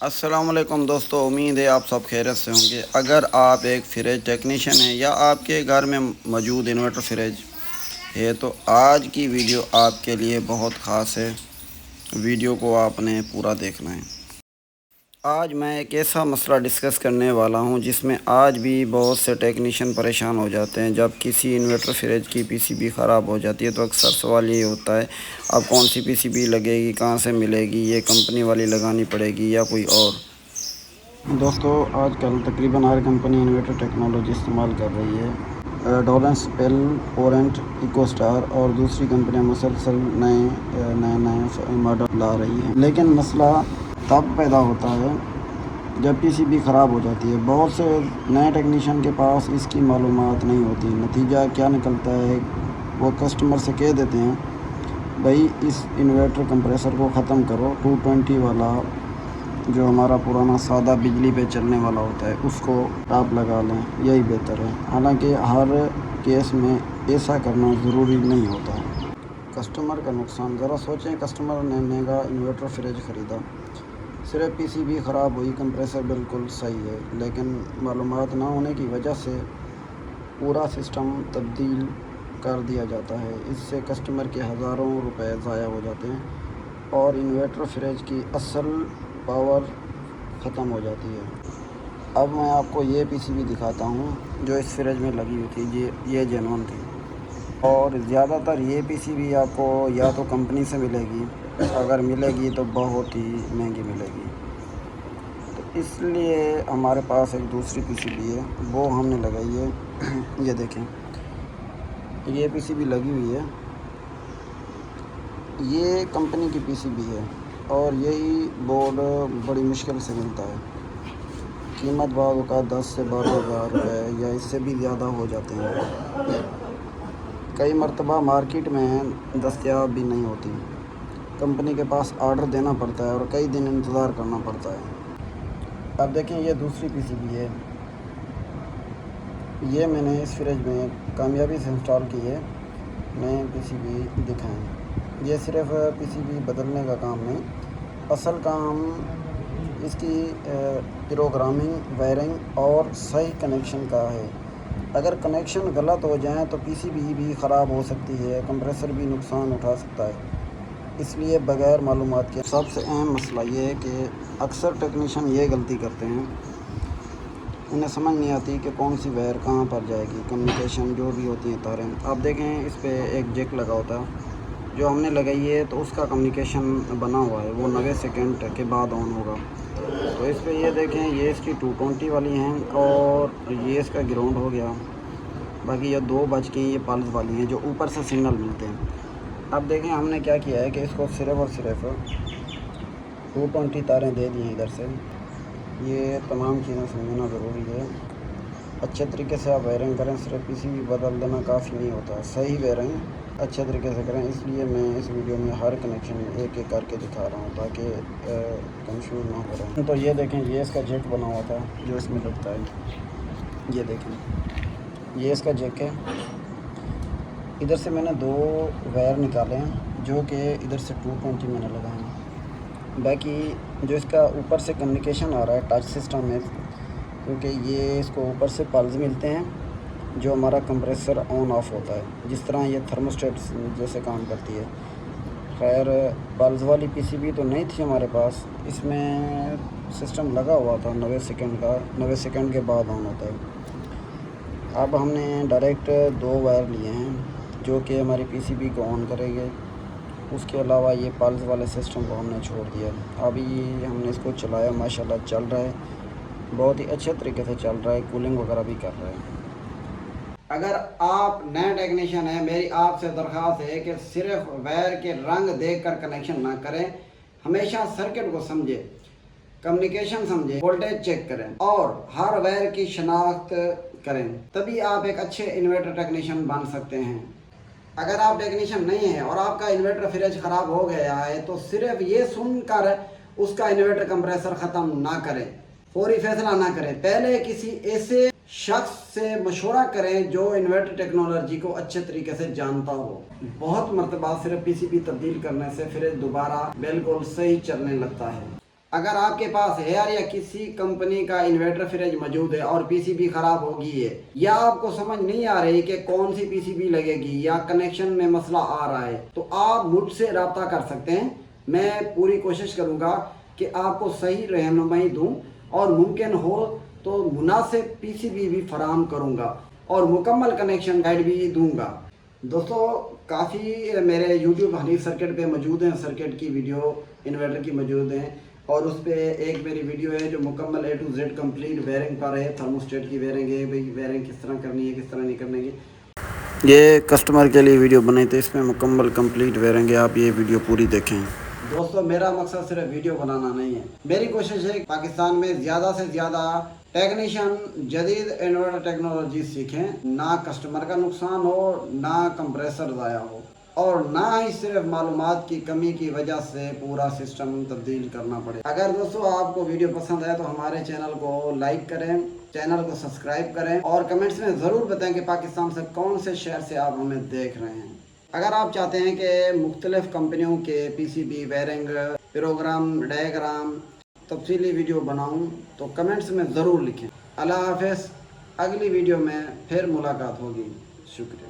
السلام علیکم دوستو، امید ہے آپ سب خیریت سے ہوں گے۔ اگر آپ ایک فریج ٹیکنیشین ہیں یا آپ کے گھر میں موجود انورٹر فریج ہے تو آج کی ویڈیو آپ کے لیے بہت خاص ہے۔ ویڈیو کو آپ نے پورا دیکھنا ہے۔ آج میں ایک ایسا مسئلہ ڈسکس کرنے والا ہوں جس میں آج بھی بہت سے ٹیکنیشین پریشان ہو جاتے ہیں۔ جب کسی انورٹر فریج کی پی سی بی خراب ہو جاتی ہے تو اکثر سوال یہ ہوتا ہے، اب کون سی پی سی بی لگے گی، کہاں سے ملے گی، یہ کمپنی والی لگانی پڑے گی یا کوئی اور۔ دوستو، آج کل تقریباً ہر کمپنی انورٹر ٹیکنالوجی استعمال کر رہی ہے۔ ڈولینس، پیل، اورنٹ، ایکو اسٹار اور دوسری کمپنیاں مسلسل نئے ماڈل لا رہی ہیں، لیکن مسئلہ تب پیدا ہوتا ہے جب پی سی بی خراب ہو جاتی ہے۔ بہت سے نئے ٹیکنیشین کے پاس اس کی معلومات نہیں ہوتی۔ نتیجہ کیا نکلتا ہے، وہ کسٹمر سے کہہ دیتے ہیں، بھائی اس انورٹر کمپریسر کو ختم کرو، 220 والا جو ہمارا پرانا سادہ بجلی پہ چلنے والا ہوتا ہے اس کو آپ لگا لیں، یہی بہتر ہے۔ حالانکہ ہر کیس میں ایسا کرنا ضروری نہیں ہوتا۔ کسٹمر کا نقصان، ذرا سوچیں، کسٹمر نے مہنگا انورٹر فریج خریدا، صرف پی سی بی خراب ہوئی، کمپریسر بالکل صحیح ہے، لیکن معلومات نہ ہونے کی وجہ سے پورا سسٹم تبدیل کر دیا جاتا ہے۔ اس سے کسٹمر کے ہزاروں روپے ضائع ہو جاتے ہیں اور انورٹر فریج کی اصل پاور ختم ہو جاتی ہے۔ اب میں آپ کو یہ پی سی بی دکھاتا ہوں جو اس فریج میں لگی ہوئی تھی، یہ جینون تھی، اور زیادہ تر یہ پی سی بی آپ کو یا تو کمپنی سے ملے گی، اگر ملے گی تو بہت ہی مہنگی ملے گی۔ تو اس لیے ہمارے پاس ایک دوسری پی سی بی ہے، وہ ہم نے لگائی ہے۔ یہ دیکھیں، یہ پی سی بی لگی ہوئی ہے، یہ کمپنی کی پی سی بی ہے اور یہی بورڈ بڑی مشکل سے ملتا ہے۔ قیمت بعض اوقات 10 سے 12,000 روپے یا اس سے بھی زیادہ ہو جاتے ہیں۔ کئی مرتبہ مارکیٹ میں دستیاب بھی نہیں ہوتی، کمپنی کے پاس آرڈر دینا پڑتا ہے اور کئی دن انتظار کرنا پڑتا ہے۔ اب دیکھیں، یہ دوسری پی سی بی ہے، یہ میں نے اس فریج میں کامیابی سے انسٹال کی ہے۔ نئے پی سی بی دکھائیں، یہ صرف پی سی بی بدلنے کا کام نہیں، اصل کام اس کی پروگرامنگ، وائرنگ اور صحیح کنیکشن کا ہے۔ اگر کنیکشن غلط ہو جائیں تو پی سی بی بھی خراب ہو سکتی ہے، کمپریسر بھی نقصان اٹھا سکتا ہے۔ اس لیے بغیر معلومات کے سب سے اہم مسئلہ یہ ہے کہ اکثر ٹیکنیشین یہ غلطی کرتے ہیں، انہیں سمجھ نہیں آتی کہ کون سی وائر کہاں پر جائے گی، کمیونیکیشن جو بھی ہوتی ہیں تاریں۔ آپ دیکھیں، اس پہ ایک جیک لگا ہوتا ہے، جو ہم نے لگائی ہے تو اس کا کمیونیکیشن بنا ہوا ہے، وہ 90 سیکنڈ کے بعد آن ہوگا۔ تو اس پہ یہ دیکھیں، یہ اس کی 220 والی ہیں اور یہ اس کا گراؤنڈ ہو گیا، باقی یہ 2 بچ کی، یہ پلس والی ہیں جو اوپر سے سگنل ملتے ہیں۔ اب دیکھیں، ہم نے کیا کیا ہے کہ اس کو صرف اور صرف 220 تاریں دے دی ہیں ادھر سے۔ یہ تمام چیزیں سمجھنا ضروری ہے، اچھے طریقے سے آپ وائرنگ کریں، صرف پی سی بی بدل دینا کافی نہیں ہوتا، صحیح وائرنگ اچھے طریقے سے کریں۔ اس لیے میں اس ویڈیو میں ہر کنیکشن ایک ایک کر کے دکھا رہا ہوں تاکہ کنفیوز نہ ہو رہا ہے۔ تو یہ دیکھیں، یہ اس کا جیک بنا ہوا تھا جو اس میں لگتا ہے، یہ دیکھیں، یہ اس کا جیک ہے۔ ادھر سے میں نے 2 وائر نکالے ہیں جو کہ ادھر سے 220 میں نے لگائے ہیں۔ باقی جو اس کا اوپر سے کمیونیکیشن آ رہا ہے ٹچ سسٹم میں، کیونکہ یہ اس کو اوپر سے پلز ملتے ہیں جو ہمارا کمپریسر آن آف ہوتا ہے، جس طرح یہ تھرموسٹیٹ جیسے کام کرتی ہے۔ خیر، پلز والی پی سی بی تو نہیں تھی ہمارے پاس، اس میں سسٹم لگا ہوا تھا 90 سیکنڈ کا، 90 سیکنڈ کے بعد آن ہوتا ہے۔ اب ہم نے ڈائریکٹ 2 وائر لیے ہیں جو کہ ہماری پی سی بی کو آن کرے گے، اس کے علاوہ یہ پلز والے سسٹم کو ہم نے چھوڑ دیا۔ ابھی ہم نے اس کو چلایا، ماشاءاللہ چل رہا ہے، بہت ہی اچھے طریقے سے چل رہا ہے، کولنگ وغیرہ بھی کر رہا ہے۔ اگر آپ نئے ٹیکنیشین ہیں، میری آپ سے درخواست ہے کہ صرف وائر کے رنگ دیکھ کر کنیکشن نہ کریں، ہمیشہ سرکٹ کو سمجھیں، کمیونیکیشن سمجھیں، وولٹیج چیک کریں اور ہر وائر کی شناخت کریں، تبھی آپ ایک اچھے انورٹر ٹیکنیشین بن سکتے ہیں۔ اگر آپ ٹیکنیشین نہیں ہیں اور آپ کا انورٹر فریج خراب ہو گیا ہے تو صرف یہ سن کر اس کا انورٹر کمپریسر ختم نہ کریں، فوری فیصلہ نہ کریں، پہلے کسی ایسے شخص سے مشورہ کریں جو انورٹر ٹیکنالوجی کو اچھے طریقے سے جانتا ہو۔ بہت مرتبہ صرف پی سی بی تبدیل کرنے سے فریج دوبارہ بالکل صحیح چلنے لگتا ہے۔ اگر آپ کے پاس ایئر یا کسی کمپنی کا انورٹر فریج موجود ہے اور پی سی بی خراب ہوگی ہے یا آپ کو سمجھ نہیں آ رہی کہ کون سی پی سی بی لگے گی یا کنیکشن میں مسئلہ آ رہا ہے تو آپ مجھ سے رابطہ کر سکتے ہیں. میں پوری کوشش کروں گا کہ آپ کو صحیح رہنمائی دوں اور ممکن ہو تو مناسب پی سی بی بھی فراہم کروں گا اور مکمل کنیکشن گائیڈ بھی دوں گا. دوستو کافی میرے یوٹیوب حنیف سرکٹ پہ موجود ہیں، سرکٹ کی ویڈیو انورٹر کی موجود ہیں، اور اس پہ ایک میری ویڈیو ہے جو مکمل اے ٹو زیڈ کمپلیٹ ویرنگ پر ہے. تھرموسٹیٹ کی ویرنگ ہے، بھئی ویرنگ کس طرح کرنی ہے، کس طرح نہیں کرنی ہے. یہ کسٹمر کے لیے ویڈیو بنائی تھی، اس میں مکمل کمپلیٹ ویرنگ ہے. آپ یہ ویڈیو پوری دیکھیں. دوستو میرا مقصد صرف ویڈیو بنانا نہیں ہے، میری کوشش ہے کہ پاکستان میں زیادہ سے زیادہ ٹیکنیشین جدید انورٹر ٹیکنالوجی سیکھیں، نہ کسٹمر کا نقصان ہو، نہ کمپریسر ضائع ہو، اور نہ ہی صرف معلومات کی کمی کی وجہ سے پورا سسٹم تبدیل کرنا پڑے. اگر دوستو آپ کو ویڈیو پسند ہے تو ہمارے چینل کو لائک کریں، چینل کو سبسکرائب کریں اور کمنٹس میں ضرور بتائیں کہ پاکستان سے کون سے شہر سے آپ ہمیں دیکھ رہے ہیں. اگر آپ چاہتے ہیں کہ مختلف کمپنیوں کے P C B wiring program diagram تفصیلی ویڈیو بناؤں تو کمنٹس میں ضرور لکھیں. اللہ حافظ. اگلی ویڈیو میں پھر ملاقات ہوگی. شکریہ.